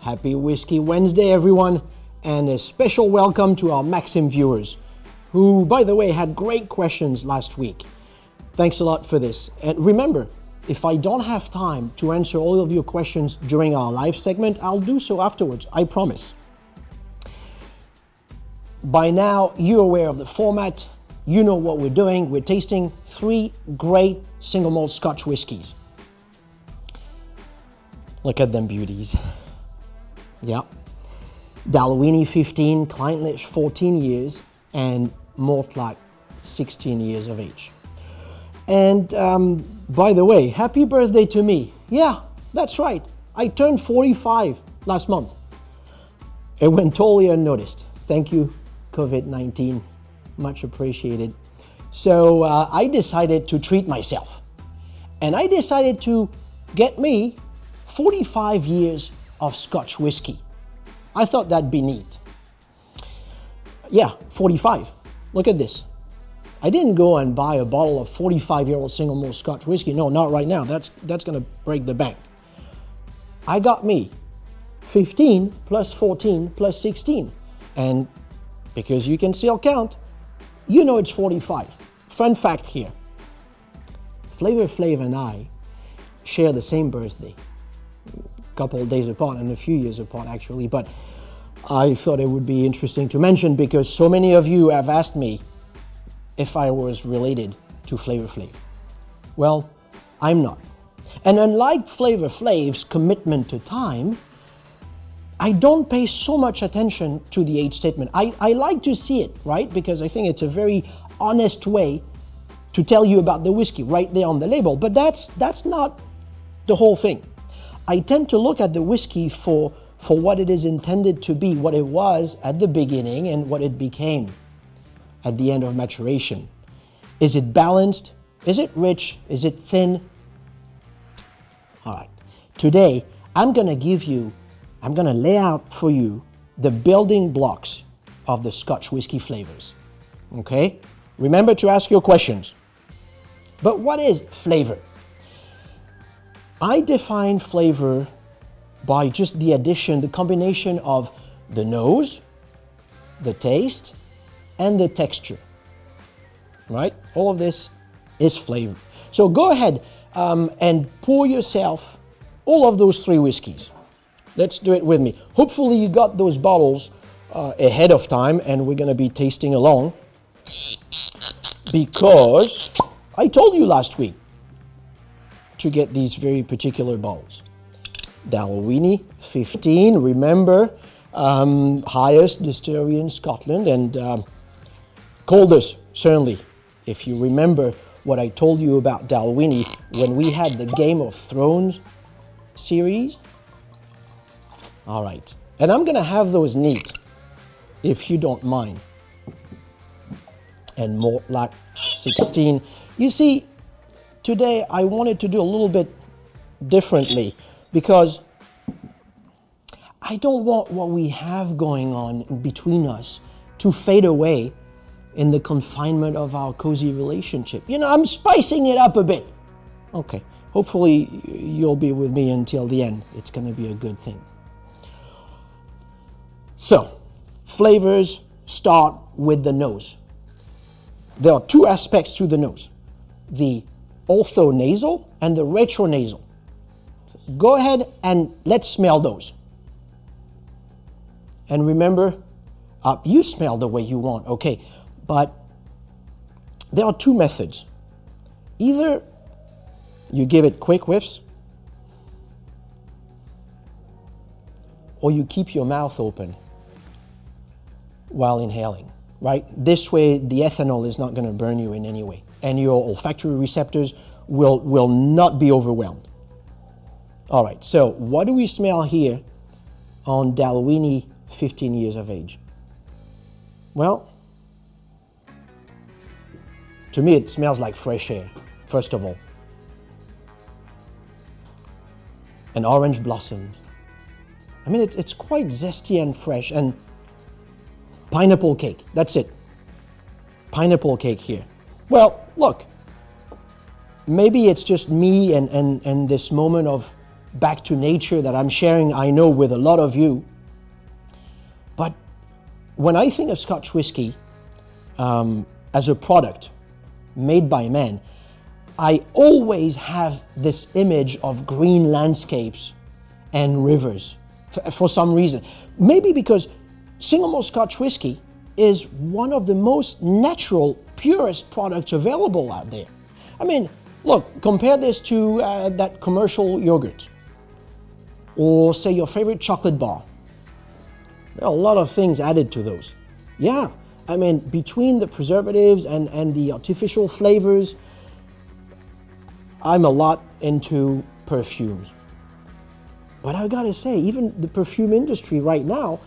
Happy Whiskey Wednesday, everyone, and a special welcome to our Maxim viewers, who, by the way, had great questions last week. Thanks a lot for this. And remember, if I don't have time to answer all of your questions during our live segment, I'll do so afterwards, I promise. By now, you're aware of the format. You know what we're doing. We're tasting 3 great single malt Scotch whiskies. Look at them beauties. Yeah. Dalwhinnie 15, Clynelish 14 years, and Mortlach 16 years of age. And by the way, happy birthday to me. Yeah, that's right. I turned 45 last month. It went totally unnoticed. Thank you, COVID-19. Much appreciated. So I decided to treat myself. And I decided to get me 45 years of Scotch whiskey. I thought that'd be neat. Yeah, 45. Look at this. I didn't go and buy a bottle of 45-year-old single malt Scotch whiskey. No, not right now. That's going to break the bank. I got me 15 plus 14 plus 16. And because you can still count, you know it's 45. Fun fact here. Flavor Flav and I share the same birthday. Couple of days apart and a few years apart actually, but I thought it would be interesting to mention because so many of you have asked me if I was related to Flavor Flav. Well, I'm not. And unlike Flavor Flav's commitment to time, I don't pay so much attention to the age statement. I like to see it, right? Because I think it's a very honest way to tell you about the whiskey right there on the label, but that's not the whole thing. I tend to look at the whiskey for what it is intended to be, what it was at the beginning and what it became at the end of maturation. Is it balanced? Is it rich? Is it thin? All right. Today, I'm going to lay out for you the building blocks of the Scotch whiskey flavors. Okay? Remember to ask your questions. But what is flavor? I define flavor by just the addition, the combination of the nose, the taste, and the texture. Right? All of this is flavor. So go ahead and pour yourself all of those 3 whiskeys. Let's do it with me. Hopefully you got those bottles ahead of time and we're going to be tasting along because I told you last week to get these very particular bottles. Dalwhinnie 15, remember, highest distillery in Scotland and coldest, certainly. If you remember what I told you about Dalwhinnie when we had the Game of Thrones series. All right, and I'm gonna have those neat, if you don't mind. And Mortlach 16. You see, today I wanted to do a little bit differently because I don't want what we have going on between us to fade away in the confinement of our cozy relationship. You know, I'm spicing it up a bit. Okay, hopefully you'll be with me until the end. It's gonna be a good thing. So, flavors start with the nose. There are 2 aspects to the nose, the orthonasal and the retronasal. So go ahead and let's smell those. And remember, you smell the way you want, okay, but there are 2 methods. Either you give it quick whiffs, or you keep your mouth open while inhaling, right? This way, the ethanol is not going to burn you in any way, and your olfactory receptors will not be overwhelmed. All right, so what do we smell here on Dalwhinnie 15 years of age? Well, to me, it smells like fresh air, first of all. And orange blossoms. I mean, it's quite zesty and fresh, and pineapple cake, that's it. Pineapple cake here. Well, look, maybe it's just me and this moment of back to nature that I'm sharing, I know, with a lot of you. But when I think of Scotch whiskey as a product made by man, I always have this image of green landscapes and rivers for some reason. Maybe because single malt Scotch whiskey is one of the most natural, purest products available out there. I mean, look, compare this to that commercial yogurt, or say your favorite chocolate bar. There are a lot of things added to those. Yeah, I mean, between the preservatives and the artificial flavors, I'm a lot into perfumes. But I gotta say, even the perfume industry right now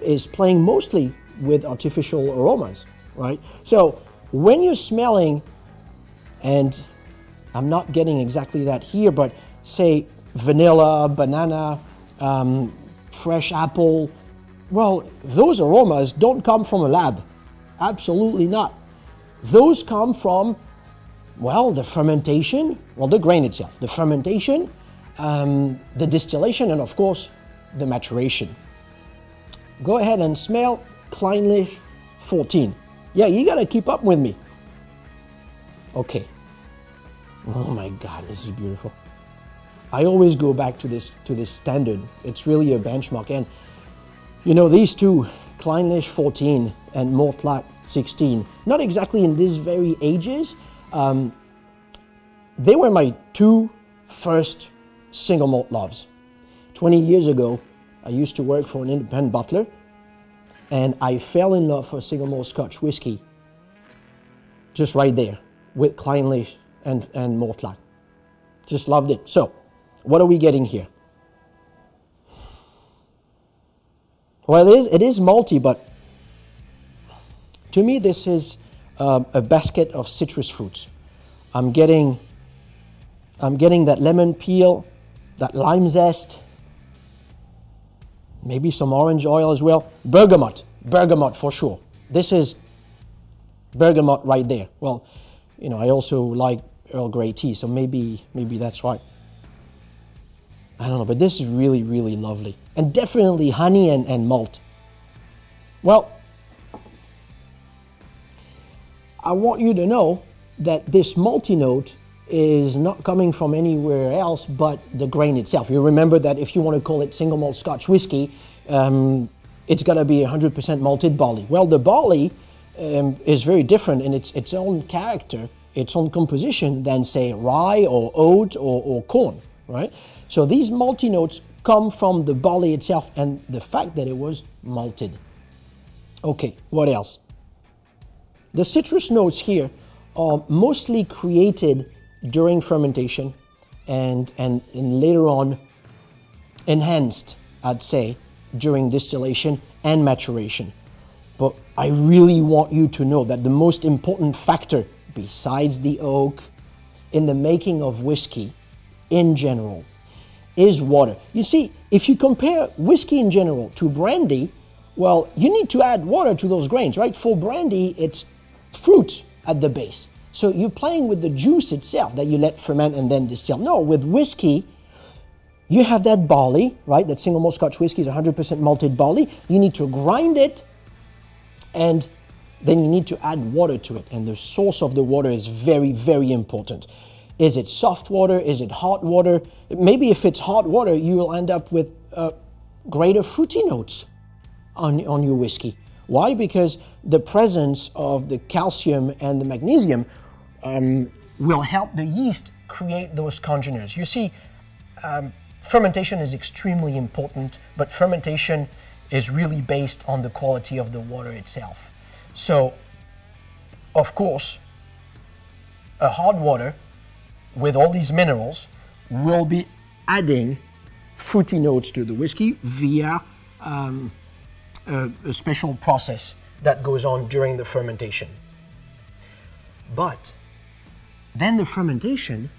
is playing mostly with artificial aromas, right? So when you're smelling, and I'm not getting exactly that here, but say vanilla, banana, fresh apple, well, those aromas don't come from a lab. Absolutely not. Those come from, well, the fermentation, well, the grain itself, the fermentation, the distillation, and of course, the maturation. Go ahead and smell Clynelish 14. Yeah, you gotta keep up with me. Okay. Oh my God, this is beautiful. I always go back to this standard. It's really a benchmark. And you know, these two, Clynelish 14 and Mortlach 16, not exactly in these very ages. They were my two first single malt loves. 20 years ago, I used to work for an independent bottler, and I fell in love for single malt Scotch whiskey just right there with Clynelish and Mortlach. Just loved it. So, what are we getting here? Well, it is malty, but to me, this is a basket of citrus fruits. I'm getting that lemon peel, that lime zest, maybe some orange oil as well. Bergamot for sure. This is bergamot right there. Well, you know, I also like Earl Grey tea, so maybe that's right. I don't know, but this is really, really lovely. And definitely honey and malt. Well, I want you to know that this malty note is not coming from anywhere else but the grain itself. You remember that if you want to call it single malt Scotch whiskey, it's got to be 100% malted barley. Well, the barley is very different in its own character, its own composition than, say, rye or oat or corn, right? So these malty notes come from the barley itself and the fact that it was malted. Okay, what else? The citrus notes here are mostly created during fermentation and later on enhanced, I'd say, during distillation and maturation. But I really want you to know that the most important factor, besides the oak, in the making of whiskey in general, is water. You see, if you compare whiskey in general to brandy, well, you need to add water to those grains, right? For brandy, it's fruit at the base. So you're playing with the juice itself that you let ferment and then distill. No, with whiskey, you have that barley, right? That single malt Scotch whiskey is 100% malted barley. You need to grind it, and then you need to add water to it. And the source of the water is very, very important. Is it soft water? Is it hot water? Maybe if it's hot water, you will end up with greater fruity notes on your whiskey. Why? Because the presence of the calcium and the magnesium will help the yeast create those congeners. You see, fermentation is extremely important, but fermentation is really based on the quality of the water itself. So, of course, a hard water with all these minerals will be adding fruity notes to the whiskey via a special process that goes on during the fermentation. But then the fermentation,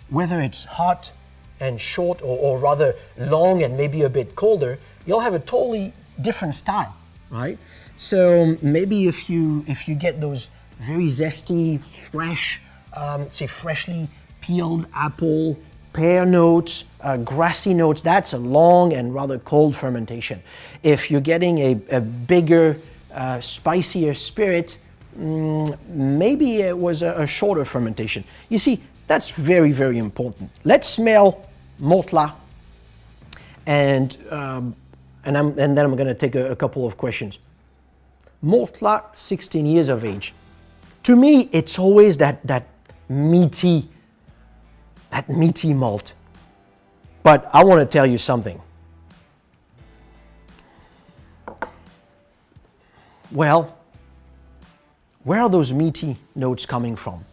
whether it's hot and short or rather long and maybe a bit colder, you'll have a totally different style, right? So maybe if you get those very zesty, fresh, say freshly peeled apple, pear notes, grassy notes. That's a long and rather cold fermentation. If you're getting a bigger, spicier spirit, maybe it was a shorter fermentation. You see, that's very, very important. Let's smell Mortla, and then I'm going to take a couple of questions. Mortla, 16 years of age. To me, it's always that meaty malt. But I want to tell you something. Well, where are those meaty notes coming from?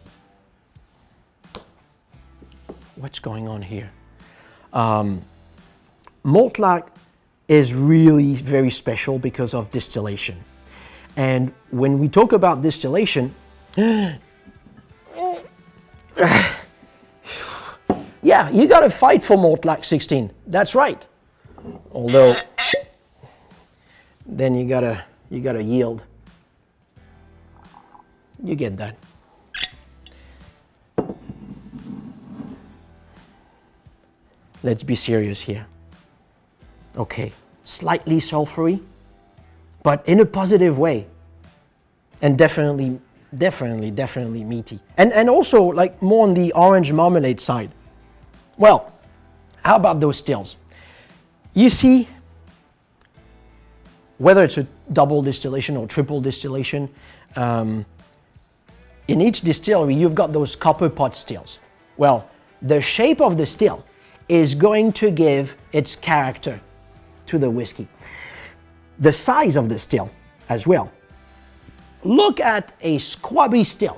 What's going on here? Mortla is really very special because of distillation. And when we talk about distillation, yeah, you got to fight for Mortla 16. That's right. Although, then you gotta yield. You get that. Let's be serious here. Okay, slightly sulfury, but in a positive way. And definitely meaty. And also like more on the orange marmalade side. Well, how about those stills? You see, whether it's a double distillation or triple distillation, in each distillery you've got those copper pot stills. Well, the shape of the still is going to give its character to the whiskey. The size of the still as well. Look at a squabby still.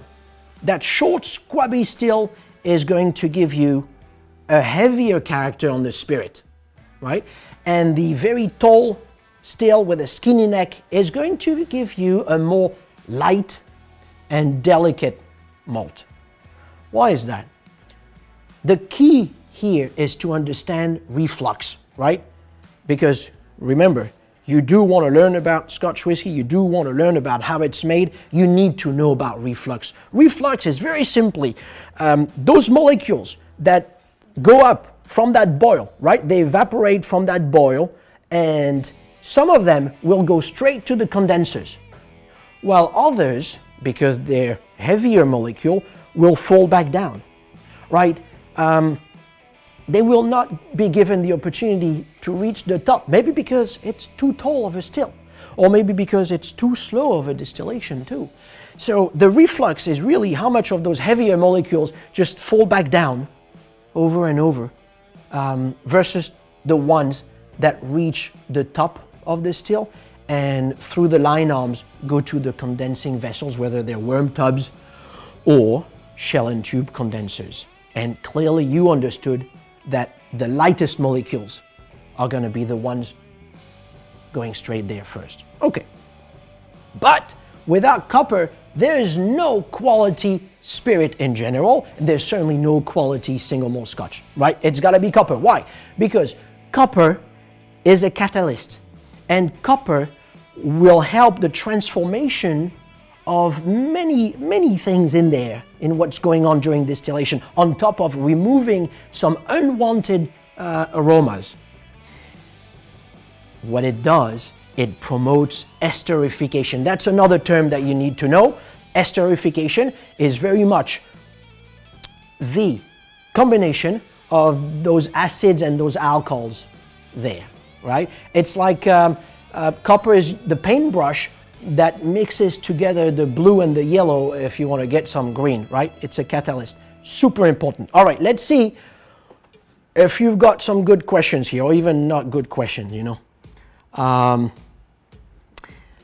That short squabby still is going to give you a heavier character on the spirit, right? And the very tall still with a skinny neck is going to give you a more light and delicate malt. Why is that? The key here is to understand reflux, right? Because remember, you do want to learn about Scotch whiskey, you do want to learn about how it's made, you need to know about reflux. Reflux is very simply those molecules that go up from that boil, right? They evaporate from that boil, and some of them will go straight to the condensers, while others, because they're heavier molecule, will fall back down, right? They will not be given the opportunity to reach the top, maybe because it's too tall of a still, or maybe because it's too slow of a distillation too. So the reflux is really how much of those heavier molecules just fall back down over and over, versus the ones that reach the top of the still and through the line arms go to the condensing vessels, whether they're worm tubs or shell and tube condensers. And clearly you understood that the lightest molecules are going to be the ones going straight there first. Okay. But without copper, there is no quality spirit in general. There's certainly no quality single malt Scotch, right? It's got to be copper. Why? Because copper is a catalyst, and copper will help the transformation of many things in there, in what's going on during distillation, on top of removing some unwanted aromas. What it does, it promotes esterification. That's another term that you need to know. Esterification is very much the combination of those acids and those alcohols there, right? It's like copper is the paintbrush that mixes together the blue and the yellow if you want to get some green, right? It's a catalyst. Super important. All right, let's see if you've got some good questions here, or even not good questions, you know.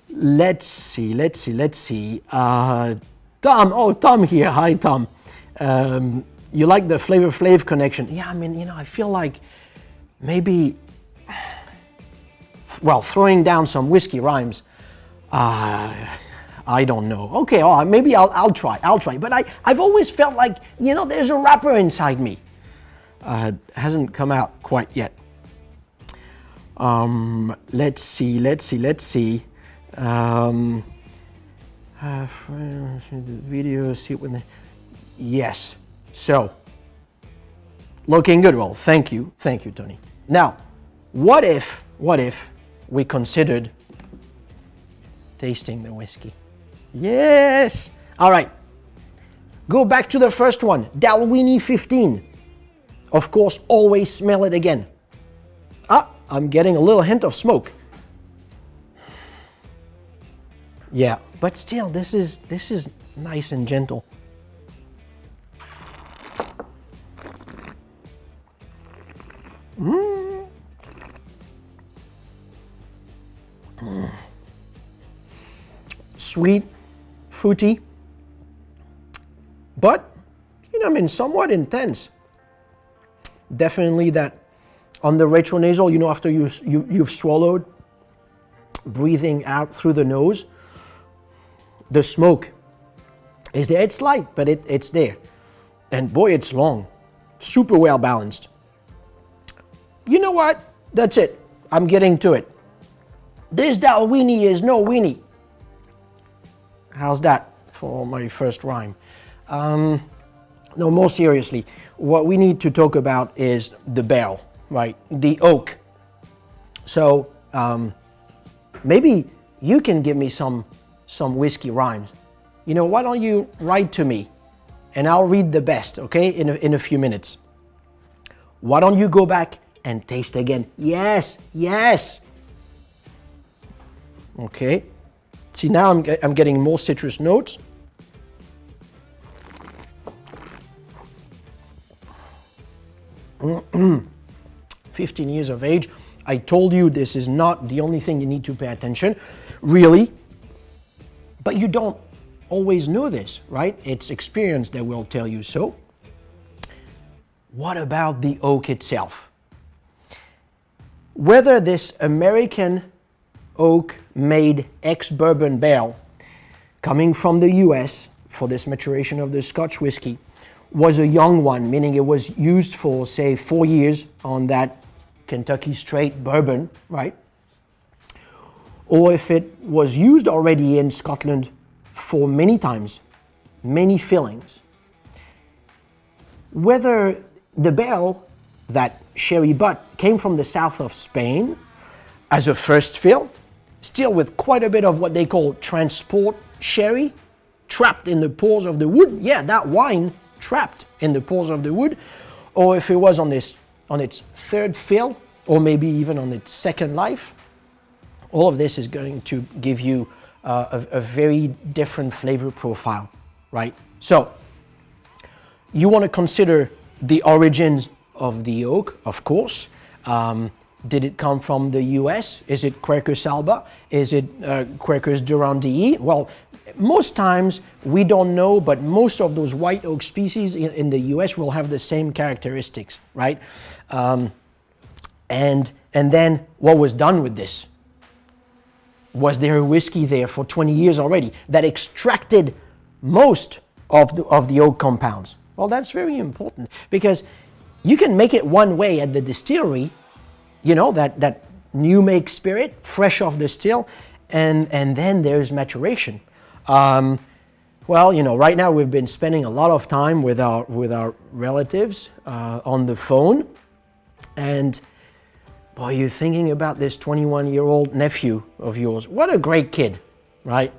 Let's see. Tom here. Hi, Tom. You like the Flavor Flav connection? Yeah, I mean, you know, I feel like maybe, well, throwing down some whiskey rhymes. I don't know. Okay, all right, maybe I'll try. But I've always felt like, you know, there's a rapper inside me. Hasn't come out quite yet. Let's see. Video, see it when the, yes. So, Looking good. Well, thank you, Tony. Now, what if we considered tasting the whiskey? Yes. All right. Go back to the first one, Dalwhinnie 15. Of course, always smell it again. Ah, I'm getting a little hint of smoke. Yeah, but still, this is nice and gentle. Sweet, fruity, but somewhat intense. Definitely that on the retronasal, after you've swallowed, breathing out through the nose, the smoke is there. It's light, but it's there. And boy, it's long. Super well balanced. You know what? That's it. I'm getting to it. This Dalwhinnie is no weenie. How's that for my first rhyme? No, more seriously, what we need to talk about is the barrel, right? The oak. So maybe you can give me some whiskey rhymes. Why don't you write to me and I'll read the best, okay, in a few minutes. Why don't you go back and taste again? Yes. Okay. See, now I'm getting more citrus notes. Mm-mm. 15 years of age. I told you this is not the only thing you need to pay attention, really. But you don't always know this, right? It's experience that will tell you so. What about the oak itself? Whether this American oak made ex-bourbon barrel coming from the US for this maturation of the Scotch whiskey was a young one, meaning it was used for, say, 4 years on that Kentucky straight bourbon, right? Or if it was used already in Scotland for many times, many fillings. Whether the barrel, that sherry butt, came from the south of Spain as a first fill, still with quite a bit of what they call transport sherry, trapped in the pores of the wood. Yeah, that wine trapped in the pores of the wood. Or if it was on its third fill, or maybe even on its second life. All of this is going to give you a very different flavor profile, right? So you want to consider the origins of the oak, of course. Did it come from the US? Is it Quercus alba? Is it Quercus durandii? Well, most times we don't know, but most of those white oak species in the US will have the same characteristics, right? And then what was done with this? Was there a whiskey there for 20 years already that extracted most of the oak compounds? Well, that's very important because you can make it one way at the distillery, that new make spirit, fresh off the still, and then there's maturation. Well, right now we've been spending a lot of time with our relatives on the phone, and boy, you're thinking about this 21-year-old nephew of yours. What a great kid, right?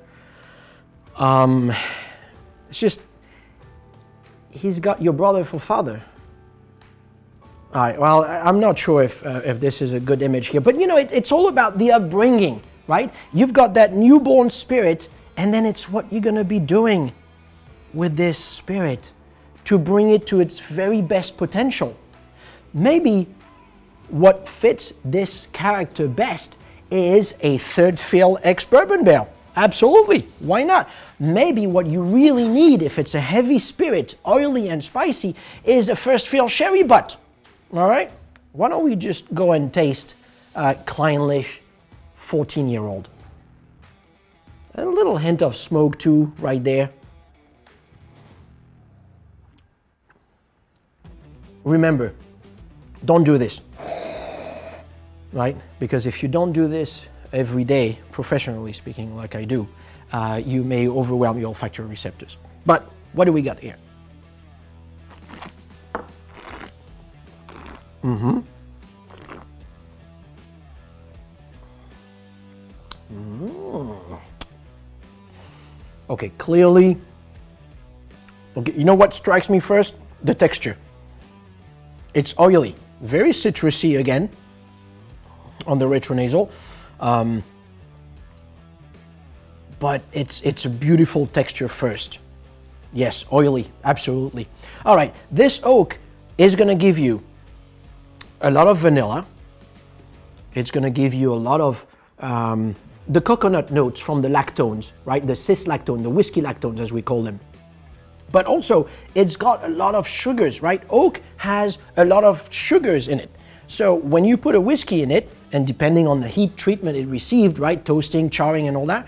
It's just, he's got your brother for father. All right, well, I'm not sure if this is a good image here, but it's all about the upbringing, right? You've got that newborn spirit, and then it's what you're going to be doing with this spirit to bring it to its very best potential. Maybe what fits this character best is a third fill ex-bourbon barrel. Absolutely, why not? Maybe what you really need, if it's a heavy spirit, oily and spicy, is a first fill sherry butt. All right, why don't we just go and taste Clynelish 14-year-old. A little hint of smoke too, right there. Remember, don't do this, right? Because if you don't do this every day, professionally speaking, like I do, you may overwhelm your olfactory receptors. But what do we got here? Okay, clearly. Okay, you know what strikes me first? The texture. It's oily, very citrusy again on the retronasal, but it's a beautiful texture first. Yes, oily, absolutely. All right, this oak is going to give you a lot of vanilla. It's going to give you a lot of the coconut notes from the lactones, right? The cis-lactone, the whiskey lactones as we call them. But also, it's got a lot of sugars, right? Oak has a lot of sugars in it. So when you put a whiskey in it, and depending on the heat treatment it received, right, toasting, charring and all that,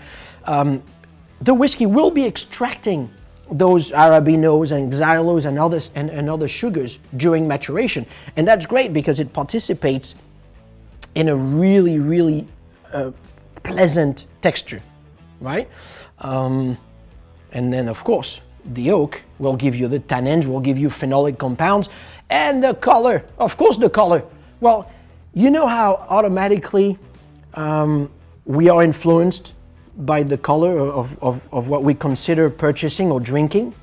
the whiskey will be extracting those arabinos and xylos and other sugars during maturation. And that's great because it participates in a really, really pleasant texture, right? And then, of course, the oak will give you the tannins, will give you phenolic compounds, and the color. Of course, the color. Well, you know how automatically we are influenced by the color of what we consider purchasing or drinking.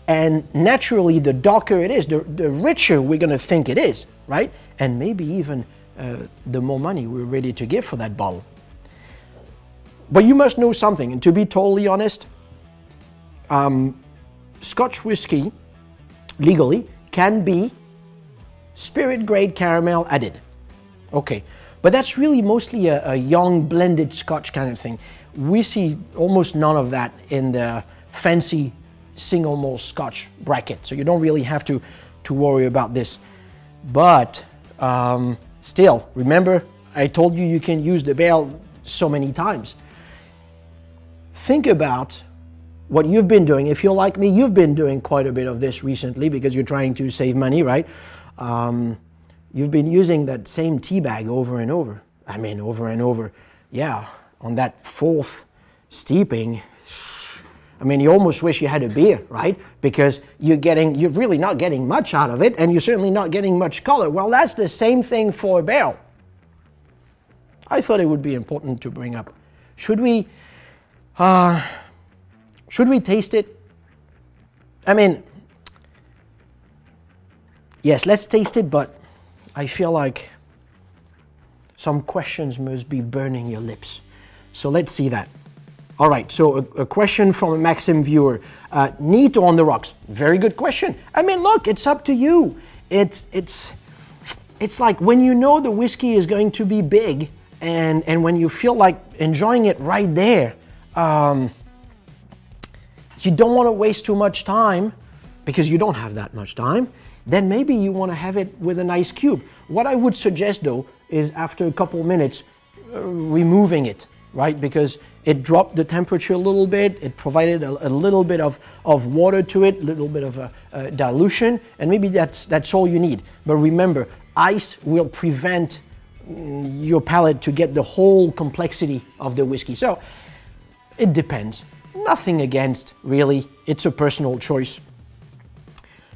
And naturally, the darker it is, the richer we're going to think it is, right? And maybe even the more money we're ready to give for that bottle. But you must know something, and to be totally honest, Scotch whiskey, legally, can be spirit grade caramel added. Okay, but that's really mostly a young blended Scotch kind of thing. We see almost none of that in the fancy single malt Scotch bracket, so you don't really have to worry about this. But still, remember, I told you can use the barrel so many times. Think about what you've been doing. If you're like me, you've been doing quite a bit of this recently because you're trying to save money, right? You've been using that same tea bag over and over. I mean, over and over. Yeah, on that fourth steeping, I mean, you almost wish you had a beer, right? Because you're really not getting much out of it, and you're certainly not getting much color. Well, that's the same thing for a barrel. I thought it would be important to bring up. Should we taste it? I mean, yes, let's taste it, but I feel like some questions must be burning your lips. So let's see that. All right, so a question from a Maxim viewer. Neat or on the rocks? Very good question. I mean, look, it's up to you. It's like when you know the whiskey is going to be big and when you feel like enjoying it right there, you don't want to waste too much time because you don't have that much time, then maybe you want to have it with an ice cube. What I would suggest though is after a couple minutes removing it, right? Because it dropped the temperature a little bit, it provided a little bit of water to it, a little bit of a dilution, and maybe that's all you need. But remember, ice will prevent your palate to get the whole complexity of the whiskey. So it depends. Nothing against, really. It's a personal choice.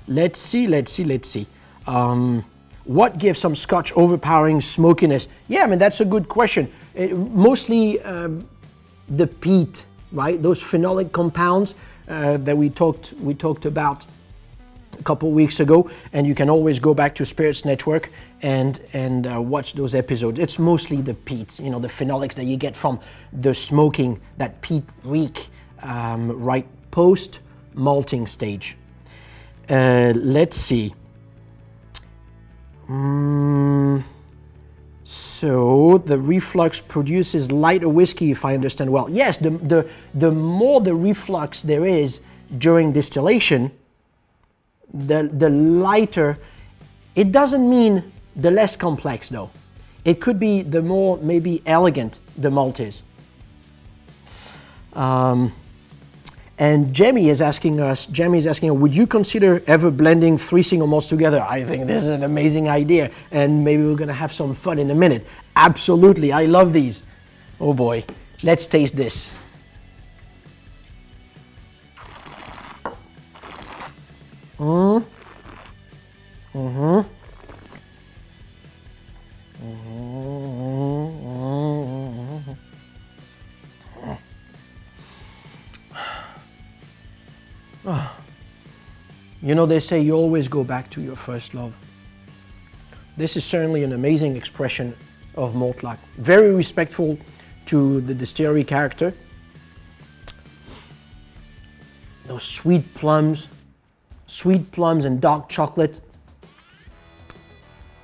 Let's see. What gives some Scotch overpowering smokiness? Yeah, I mean, that's a good question. Mostly the peat, right? Those phenolic compounds that we talked about a couple weeks ago, and you can always go back to Spirits Network and watch those episodes. It's mostly the peat, you know, the phenolics that you get from the smoking, that peat reek, right post malting stage. Let's see. So the reflux produces lighter whiskey, if I understand well. Yes, the more the reflux there is during distillation, the lighter. It doesn't mean the less complex though. It could be the more maybe elegant the malt is. And Jamie is asking, would you consider ever blending 3 single malts together? I think this is an amazing idea, and maybe we're gonna have some fun in a minute. Absolutely, I love these. Oh boy, let's taste this. You know, they say you always go back to your first love. This is certainly an amazing expression of malt life. Very respectful to the distillery character. Those sweet plums and dark chocolate.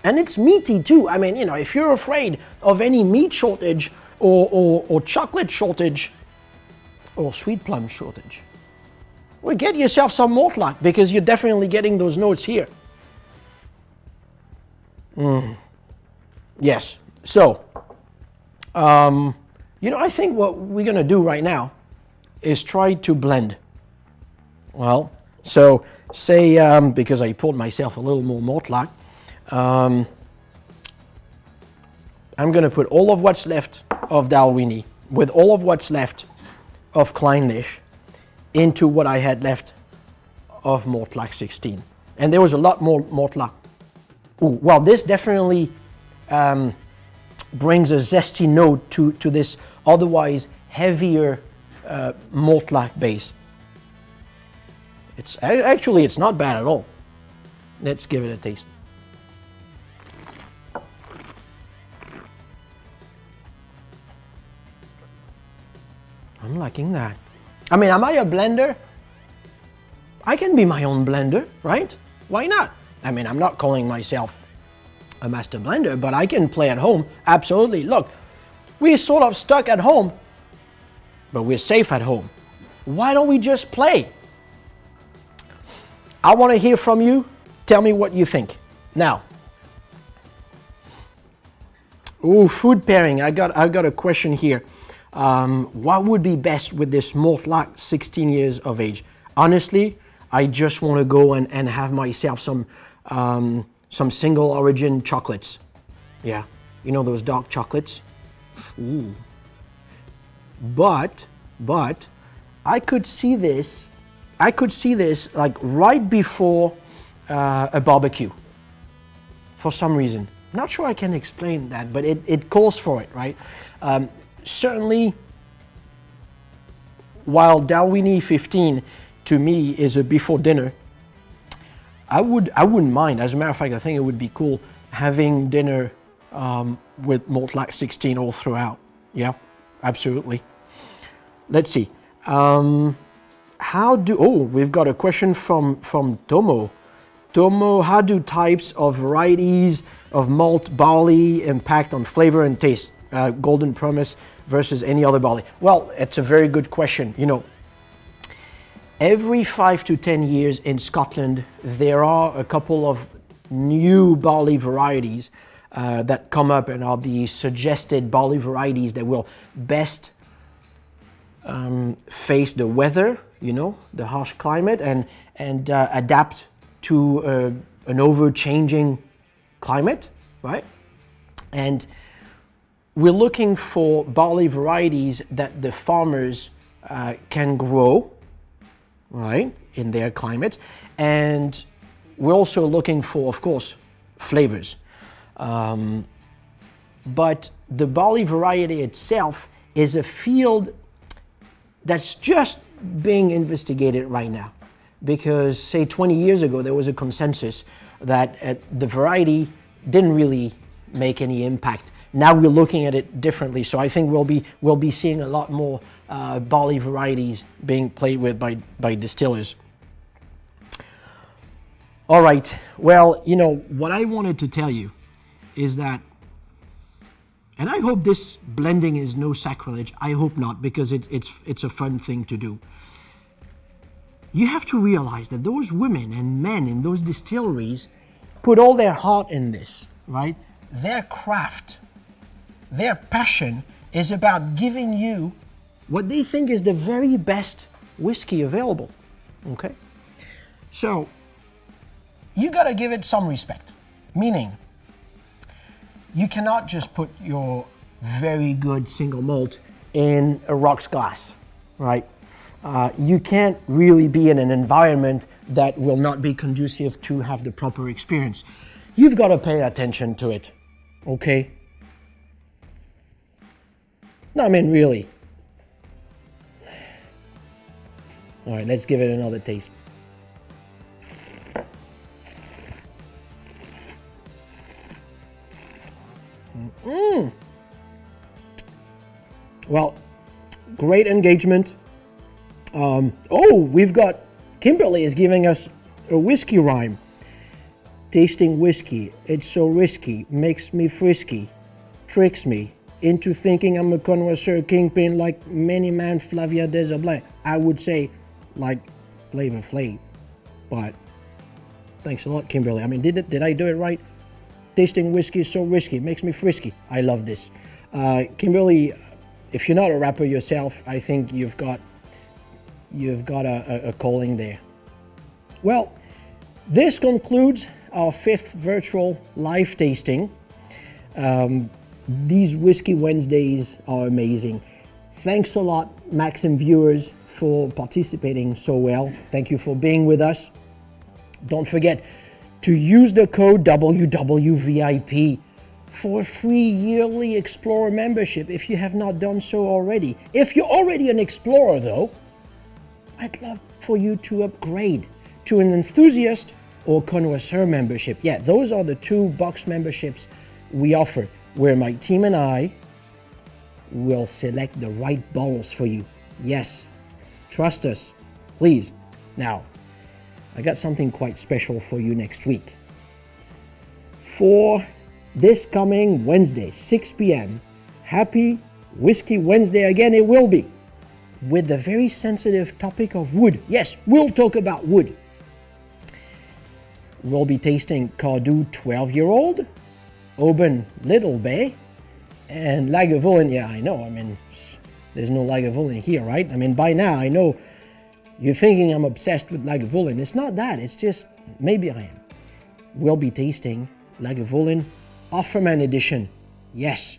And it's meaty too. I mean, you know, if you're afraid of any meat shortage or chocolate shortage or sweet plum shortage, well, get yourself some malt life, because you're definitely getting those notes here. Yes. So, you know, I think what we're going to do right now is try to blend. Well, so say, because I poured myself a little more malt life, I'm going to put all of what's left of Dalwhinnie with all of what's left of Clynelish into what I had left of Mortlach 16. And there was a lot more Mortlach. Ooh, well, this definitely brings a zesty note to this otherwise heavier Mortlach base. It's actually, it's not bad at all. Let's give it a taste. I'm liking that. I mean, am I a blender? I can be my own blender, right? Why not? I mean, I'm not calling myself a master blender, but I can play at home. Absolutely. Look, we're sort of stuck at home, but we're safe at home. Why don't we just play? I want to hear from you. Tell me what you think. Now, food pairing. I got a question here. What would be best with this Mortlach 16 years of age? Honestly, I just want to go and have myself some single origin chocolates. Yeah, you know those dark chocolates? Ooh. But I could see this like right before a barbecue for some reason. Not sure I can explain that, but it calls for it, right? Certainly, while Dalwhinnie 15 to me is a before dinner, I wouldn't mind. As a matter of fact, I think it would be cool having dinner with Mortlach 16 all throughout. Yeah, absolutely. Let's see. We've got a question from Tomo. Tomo, how do types of varieties of malt barley impact on flavor and taste? Golden Promise versus any other barley? Well, it's a very good question. You know, every 5 to 10 years in Scotland, there are a couple of new barley varieties that come up and are the suggested barley varieties that will best face the weather, you know, the harsh climate, and adapt to an over-changing climate, right? And we're looking for barley varieties that the farmers can grow, right, in their climates. And we're also looking for, of course, flavors. But the barley variety itself is a field that's just being investigated right now. Because, say, 20 years ago, there was a consensus that the variety didn't really make any impact. Now we're looking at it differently, so I think we'll be seeing a lot more barley varieties being played with by distillers. All right, well, you know, what I wanted to tell you is that, and I hope this blending is no sacrilege, I hope not, because it's a fun thing to do. You have to realize that those women and men in those distilleries put all their heart in this, right? Their craft, their passion is about giving you what they think is the very best whiskey available, okay? So, you gotta give it some respect, meaning you cannot just put your very good single malt in a rocks glass, right? You can't really be in an environment that will not be conducive to have the proper experience. You've got to pay attention to it, okay? No, I mean, really. All right, let's give it another taste. Well, great engagement. We've got Kimberly is giving us a whiskey rhyme. Tasting whiskey, it's so risky, makes me frisky, tricks me into thinking I'm a connoisseur kingpin like many man Flavia Desablay. I would say like Flavor Flav, but thanks a lot, Kimberly. I mean, did I do it right? Tasting whiskey is so risky, makes me frisky. I love this. Kimberly, if you're not a rapper yourself, I think you've got a calling there. Well, this concludes our 5th virtual live tasting. These Whiskey Wednesdays are amazing. Thanks a lot, Maxim viewers, for participating so well. Thank you for being with us. Don't forget to use the code WWVIP for a free yearly Explorer membership if you have not done so already. If you're already an Explorer though, I'd love for you to upgrade to an enthusiast or connoisseur membership. Yeah, those are the 2 box memberships we offer, where my team and I will select the right bottles for you. Yes, trust us, please. Now, I got something quite special for you next week. For this coming Wednesday, 6 p.m., happy Whiskey Wednesday again it will be, with the very sensitive topic of wood. Yes, we'll talk about wood. We'll be tasting Cardew 12-year-old, Oban Little Bay, and Lagavulin. Yeah, I know. I mean, there's no Lagavulin here, right? I mean, by now, I know you're thinking I'm obsessed with Lagavulin. It's not that. It's just, maybe I am. We'll be tasting Lagavulin Offerman Edition. Yes.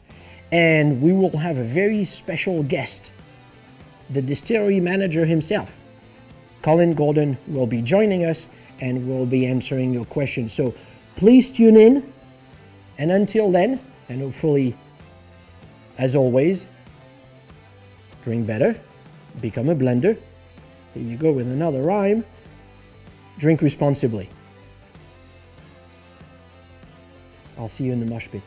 And we will have a very special guest. The distillery manager himself, Colin Gordon, will be joining us and will be answering your questions. So please tune in. And until then, and hopefully, as always, drink better, become a blender. Here you go with another rhyme. Drink responsibly. I'll see you in the mosh pit.